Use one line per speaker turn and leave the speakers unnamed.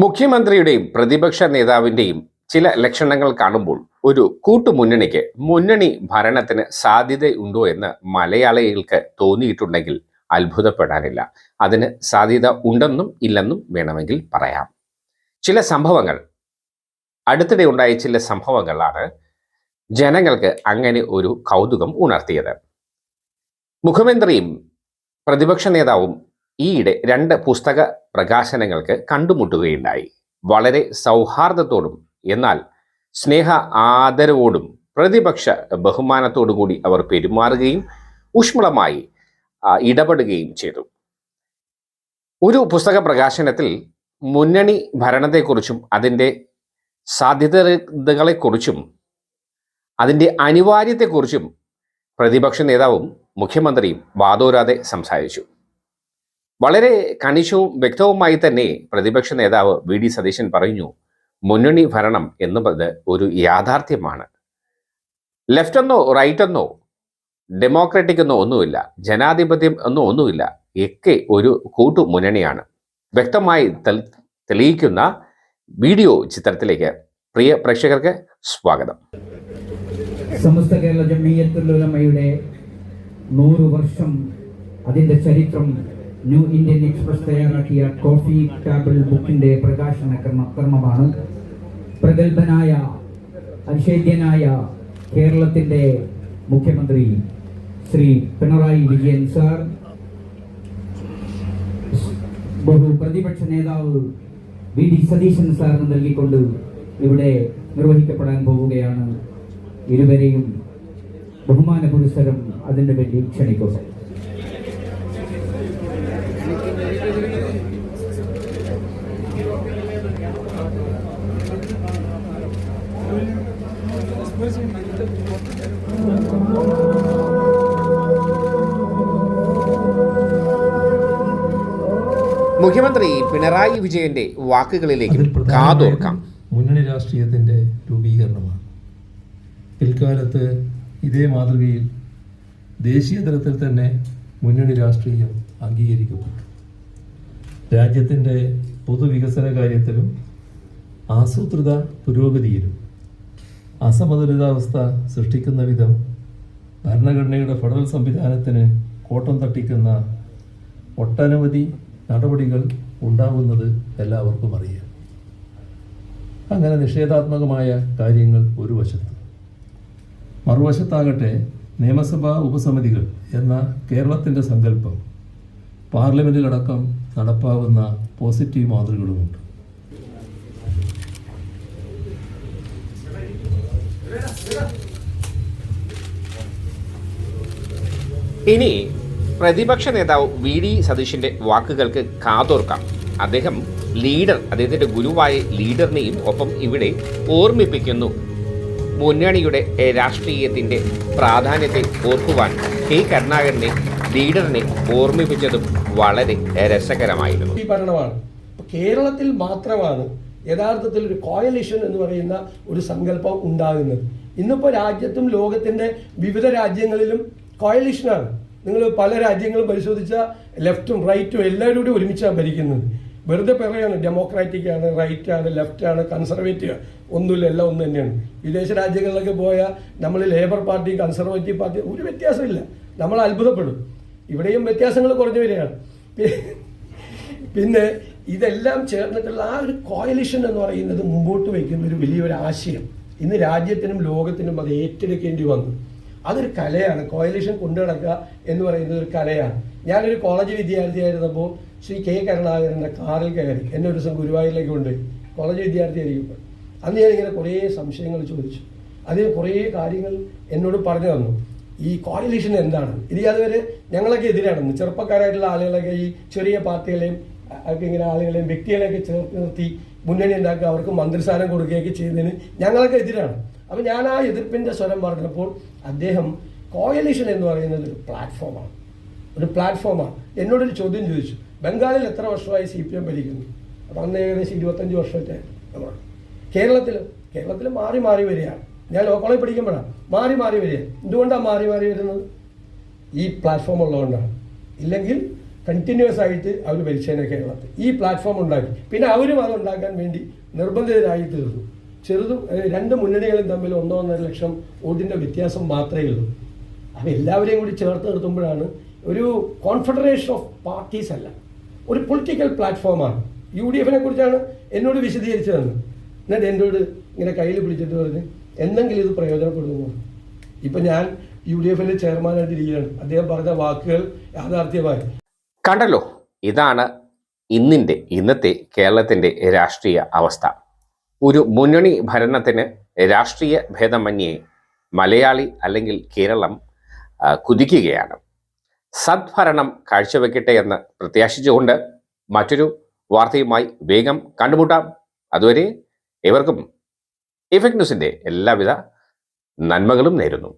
മുഖ്യമന്ത്രിയുടെയും പ്രതിപക്ഷ നേതാവിന്റെയും ചില ലക്ഷണങ്ങൾ കാണുമ്പോൾ ഒരു കൂട്ടുമുന്നണിക്ക് മുന്നണി ഭരണത്തിന് സാധ്യതയുണ്ടോ എന്ന് മലയാളികൾക്ക് തോന്നിയിട്ടുണ്ടെങ്കിൽ അത്ഭുതപ്പെടാനില്ല. അതിന് സാധ്യത ഉണ്ടെന്നും ഇല്ലെന്നും വേണമെങ്കിൽ പറയാം. ചില സംഭവങ്ങൾ, അടുത്തിടെ ഉണ്ടായ ചില സംഭവങ്ങളാണ് ജനങ്ങൾക്ക് അങ്ങനെ ഒരു കൗതുകം ഉണർത്തിയത്. മുഖ്യമന്ത്രിയും പ്രതിപക്ഷ നേതാവും ഈയിടെ 2 പുസ്തക പ്രകാശനങ്ങൾക്ക് കണ്ടുമുട്ടുകയുണ്ടായി. വളരെ സൗഹാർദ്ദത്തോടും എന്നാൽ സ്നേഹ ആദരവോടും പ്രതിപക്ഷ ബഹുമാനത്തോടും കൂടി അവർ പെരുമാറുകയും ഊഷ്മളമായി ഇടപെടുകയും ചെയ്തു. ഒരു പുസ്തക പ്രകാശനത്തിൽ മുന്നണി ഭരണത്തെക്കുറിച്ചും അതിൻ്റെ സാധ്യതകളെക്കുറിച്ചും അതിൻ്റെ അനിവാര്യത്തെക്കുറിച്ചും പ്രതിപക്ഷ നേതാവും മുഖ്യമന്ത്രിയും വാദോരാതെ സംസാരിച്ചു. വളരെ കണിശവും വ്യക്തവുമായി തന്നെ പ്രതിപക്ഷ നേതാവ് വി.ഡി. സതീശൻ പറഞ്ഞു, മുന്നണി ഭരണം എന്നുള്ളത് ഒരു യാഥാർത്ഥ്യമാണ്. ലെഫ്റ്റ് എന്നോ റൈറ്റ് എന്നോ ഡെമോക്രാറ്റിക് എന്നോ ഒന്നുമില്ല, ജനാധിപത്യം എന്നോ ഒന്നുമില്ല, ഒക്കെ ഒരു കൂട്ടുമുന്നണിയാണ്. വ്യക്തമായി തെളിയിക്കുന്ന വീഡിയോ ചിത്രത്തിലേക്ക് പ്രിയ പ്രേക്ഷകർക്ക് സ്വാഗതം.
സമസ്ത കേരള ജംഇയ്യത്തുൽ ഉലമയുടെ 100 വർഷം അതിൻ്റെ ചരിത്രം ന്യൂ ഇന്ത്യൻ എക്സ്പ്രസ് തയ്യാറാക്കിയ കോഫി ടേബിൾ ബുക്കിന്റെ പ്രകാശന കർമ്മമാണ്. പ്രഗത്ഭനായ അനിഷേധ്യനായ കേരളത്തിന്റെ മുഖ്യമന്ത്രി ശ്രീ പിണറായി വിജയൻ സാർ, പ്രതിപക്ഷ നേതാവ് വി.ഡി. സതീശൻ സാറിന് നൽകിക്കൊണ്ട് ഇവിടെ നിർവഹിക്കപ്പെടാൻ പോവുകയാണ്. ഇരുവരെയും ബഹുമാന പുരസ്സരം അതിനു വേണ്ടി ക്ഷണിക്കുക.
മുഖ്യമന്ത്രി പിണറായി വിജയന്റെ വാക്കുകളിലേക്ക് കാതോർക്കാം.
മുന്നണി രാഷ്ട്രീയത്തിന്റെ രൂപീകരണമാണ്. പിൽക്കാലത്ത് ഇതേ മാതൃകയിൽ ദേശീയ തലത്തിൽ തന്നെ മുന്നണി രാഷ്ട്രീയം അംഗീകരിക്കപ്പെട്ടു. രാജ്യത്തിൻ്റെ പൊതുവികസന കാര്യത്തിലും ആസൂത്രിത പുരോഗതിയിലും അസമതുലിതാവസ്ഥ സൃഷ്ടിക്കുന്ന വിധം ഭരണഘടനയുടെ ഫെഡറൽ സംവിധാനത്തിന് കോട്ടം തട്ടിക്കുന്ന ഒട്ടനവധി നടപടികൾ ഉണ്ടാവുന്നത് എല്ലാവർക്കും അറിയാം. അങ്ങനെ നിഷേധാത്മകമായ കാര്യങ്ങൾ ഒരു വശത്ത്, മറുവശത്താകട്ടെ നിയമസഭാ ഉപസമിതികൾ എന്ന കേരളത്തിൻ്റെ സങ്കല്പം പാർലമെൻറ്റിലടക്കം നടപ്പാവുന്ന പോസിറ്റീവ് മാതൃകകളുമുണ്ട്.
ഇനി പ്രതിപക്ഷ നേതാവ് വി.ഡി. സതീശന്റെ വാക്കുകൾക്ക് കാതോർക്കാം. അദ്ദേഹം അദ്ദേഹത്തിന്റെ ഗുരുവായ ലീഡറിനെയും ഒപ്പം ഇവിടെ ഓർമ്മിപ്പിക്കുന്നു. മുന്നണിയുടെ രാഷ്ട്രീയത്തിന്റെ പ്രാധാന്യത്തെ ഓർക്കുവാൻ കെ കരുണാകരനെ ലീഡറിനെ ഓർമ്മിപ്പിച്ചതും വളരെ രസകരമായിരുന്നു.
ഈ ഭരണമാണ് കേരളത്തിൽ മാത്രമാണ് യഥാർത്ഥത്തിൽ ഒരു കോയലിഷൻ എന്ന് പറയുന്ന ഒരു സങ്കല്പം ഉണ്ടാകുന്നത്. ഇന്നിപ്പോൾ രാജ്യത്തും ലോകത്തിന്റെ വിവിധ രാജ്യങ്ങളിലും കോയലിഷനാണ്. നിങ്ങൾ പല രാജ്യങ്ങളും പരിശോധിച്ചാൽ ലെഫ്റ്റും റൈറ്റും എല്ലാവരും കൂടി ഒരുമിച്ചാണ് ഭരിക്കുന്നത്. വെറുതെ പറയുകയാണ് ഡെമോക്രാറ്റിക് ആണ്, റൈറ്റ് ആണ്, ലെഫ്റ്റ് ആണ്, കൺസർവേറ്റീവ് ആണ്, ഒന്നുമില്ല, എല്ലാം ഒന്ന് തന്നെയാണ്. വിദേശ രാജ്യങ്ങളിലൊക്കെ പോയാൽ നമ്മൾ ലേബർ പാർട്ടി, കൺസർവേറ്റീവ് പാർട്ടി, ഒരു വ്യത്യാസമില്ല. നമ്മൾ അത്ഭുതപ്പെടും. ഇവിടെയും വ്യത്യാസങ്ങൾ കുറഞ്ഞു വരികയാണ്. പിന്നെ ഇതെല്ലാം ചേർന്നിട്ടുള്ള ആ ഒരു കോയലിഷൻ എന്ന് പറയുന്നത് മുമ്പോട്ട് വയ്ക്കുന്ന ഒരു വലിയൊരു ആശയം ഇന്ന് രാജ്യത്തിനും ലോകത്തിനും അത് ഏറ്റെടുക്കേണ്ടി വന്നു. അതൊരു കലയാണ്. കോയലിഷൻ കൊണ്ടു നടക്കുക എന്ന് പറയുന്നത് ഒരു കലയാണ്. ഞാനൊരു കോളേജ് വിദ്യാർത്ഥിയായിരുന്നപ്പോൾ ശ്രീ കെ കരുണാകരൻ്റെ കാറിൽ കയറി എന്നെ ഒരു ദിവസം ഗുരുവായൂരിലേക്ക് കൊണ്ടുപോയി. കോളേജ് വിദ്യാർത്ഥിയായിരിക്കുമ്പോൾ അന്ന് ഞാനിങ്ങനെ കുറേ സംശയങ്ങൾ ചോദിച്ചു. അതിന് കുറേ കാര്യങ്ങൾ എന്നോട് പറഞ്ഞു തന്നു. ഈ കോയലിഷൻ എന്താണ്, ഇത് അതുവരെ ഞങ്ങളൊക്കെ എതിരാണെന്ന്, ചെറുപ്പക്കാരായിട്ടുള്ള ആളുകളൊക്കെ ഈ ചെറിയ പാർട്ടികളെയും ഒക്കെ ഇങ്ങനെ ആളുകളെയും വ്യക്തികളെയൊക്കെ ചേർത്ത് നിർത്തി മുന്നണി ഉണ്ടാക്കുക, അവർക്ക് മന്ത്രിസ്ഥാനം കൊടുക്കുകയൊക്കെ ചെയ്യുന്നതിന് ഞങ്ങളൊക്കെ എതിരാണ്. അപ്പം ഞാൻ ആ എതിർപ്പിൻ്റെ സ്വരം പറഞ്ഞപ്പോൾ അദ്ദേഹം കോയലിഷൻ എന്ന് പറയുന്നത് ഒരു പ്ലാറ്റ്ഫോമാണ്. എന്നോടൊരു ചോദ്യം ചോദിച്ചു, ബംഗാളിൽ എത്ര വർഷമായി CPM ഭരിക്കുന്നു? അപ്പം അന്ന് ഏകദേശം 25 വർഷമായിട്ട് കേരളത്തിൽ മാറി മാറി വരികയാണ്. ഞാൻ ലോ കോളേജ് പഠിക്കുമ്പോഴാണ് മാറി മാറി വരിക. എന്തുകൊണ്ടാണ് മാറി മാറി വരുന്നത്? ഈ പ്ലാറ്റ്ഫോം ഉള്ളതുകൊണ്ടാണ്. ഇല്ലെങ്കിൽ കണ്ടിന്യൂസ് ആയിട്ട് അവർ ഭരിച്ചതിനെ കേരളത്തിൽ ഈ പ്ലാറ്റ്ഫോം ഉണ്ടാക്കി. പിന്നെ അവരും അത് ഉണ്ടാക്കാൻ വേണ്ടി നിർബന്ധിതരായി തീർന്നു. ചെറുതും രണ്ട് മുന്നണികളും തമ്മിൽ 1.5 ലക്ഷം വോട്ടിൻ്റെ വ്യത്യാസം മാത്രമേ ഉള്ളൂ. അത് എല്ലാവരെയും കൂടി ചേർത്ത് നിർത്തുമ്പോഴാണ് ഒരു കോൺഫെഡറേഷൻ ഓഫ് പാർട്ടീസ് അല്ല, ഒരു പൊളിറ്റിക്കൽ പ്ലാറ്റ്ഫോമാണ്. UDF-നെ കുറിച്ചാണ് എന്നോട് വിശദീകരിച്ചു തന്നത്. എന്നിട്ട് എന്നോട് ഇങ്ങനെ കയ്യിൽ പിടിച്ചിട്ട് പറഞ്ഞ് എന്തെങ്കിലും ഇത് പ്രയോജനപ്പെടുന്നു. ഇപ്പം ഞാൻ UDF-ന്റെ ചെയർമാനായിട്ട് ഇരിക്കുകയാണ്. അദ്ദേഹം പറഞ്ഞ വാക്കുകൾ യാഥാർത്ഥ്യമായി.
കണ്ടല്ലോ, ഇതാണ് ഇന്നത്തെ കേരളത്തിൻ്റെ രാഷ്ട്രീയ അവസ്ഥ. ഒരു മുന്നണി ഭരണത്തിന് രാഷ്ട്രീയ ഭേദമന്യേ മലയാളി അല്ലെങ്കിൽ കേരളം കുതിക്കുകയാണ്. സദ്ഭരണം കാഴ്ചവെക്കട്ടെ എന്ന് പ്രത്യാശിച്ചുകൊണ്ട് മറ്റൊരു വാർത്തയുമായി വേഗം കണ്ടുമുട്ടാം. അതുവരെ ഏവർക്കും ഇഫക്ട് ന്യൂസിൻ്റെ എല്ലാവിധ നന്മകളും നേരുന്നു.